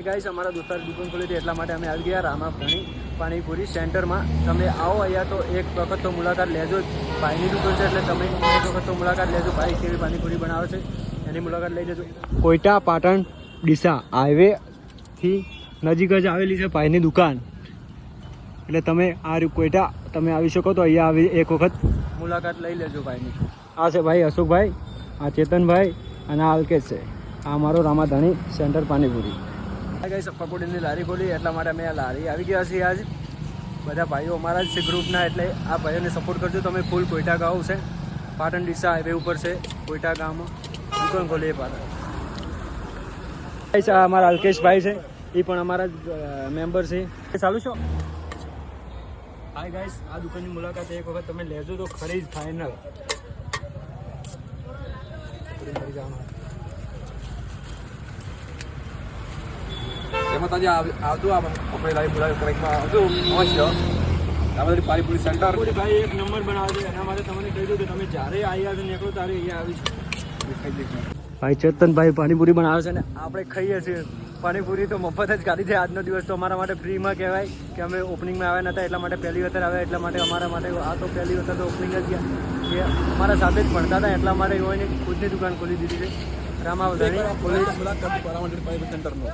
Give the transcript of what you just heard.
Guys અમારા દોસ્તાર દુકાન ખોલી હતી એટલા માટે અમે આવી ગયા રામા પાણીપુરી સેન્ટરમાં. તમે આવો અહીંયા તો એક વખત તો મુલાકાત લેજો. ભાઈની દુકાન છે એટલે તમે એક વખત તો મુલાકાત લેજો. ભાઈ કેવી પાણીપુરી બનાવે છે એની મુલાકાત લઈ જજો. કોઈટા પાટણ ડીસા હાઈવેથી નજીક જ આવેલી છે ભાઈની દુકાન. એટલે તમે આ કોઈટા તમે આવી શકો તો અહીંયા આવી એક વખત મુલાકાત લઈ લેજો ભાઈની. આ છે ભાઈ અશોકભાઈ, આ ચેતનભાઈ અને આ અલ્કેશ છે. આ મારો રામાધાણી સેન્ટર પાણીપુરી. ગાઈસ પકોડીની લારી ખોલી એટલા માટે અમે આ લારી આવી ગયા છીએ. આજ બધા ભાઈઓ અમારા જ છે ગ્રુપના, એટલે આ ભાઈઓને સપોર્ટ કરજો તમે. ફૂલ કોઈટા ગામ છે, પાટણ ડીસા હાઈવે ઉપર છે કોઈટા ગામમાં દુકાન ખોલી પાટણ. ગાઈસ આ અમારા અલ્કેશભાઈ છે, એ પણ અમારા જ મેમ્બર છે. ચાલુ છો? હાય ગાઈસ, આ દુકાનની મુલાકાત એક વખત તમે લેજો તો ખરી જ ફાઇનલ. એમાં તાજે આવતું આપણે લાઈવ બોલાવી કરેક્ટમાં આવતું અવશ્ય આપણે પાણીપુરી સેન્ટર ભાઈ એક નંબર બનાવે છે. એના માટે તમને કહી દઉં કે તમે જ્યારે અહીંયા નીકળો ત્યારે અહીંયા આવીશું. ભાઈ ચેતનભાઈ પાણીપુરી બનાવે છે ને આપણે ખાઈએ છીએ. પાણીપુરી તો મફત જ કાઢી છે. આજનો દિવસ તો અમારા માટે ફ્રીમાં કહેવાય કે અમે ઓપનિંગમાં આવ્યા નહોતા એટલા માટે પહેલી વખત આવ્યા. એટલા માટે અમારા માટે આ તો પહેલી વખત ઓપનિંગ જ ગયા. એ અમારા સાથે જ ભણતા હતા એટલા માટે એઓને ખુદની દુકાન ખોલી દીધી છે રામાવધાની મુલાકાત પાણીપુરી સેન્ટરનો.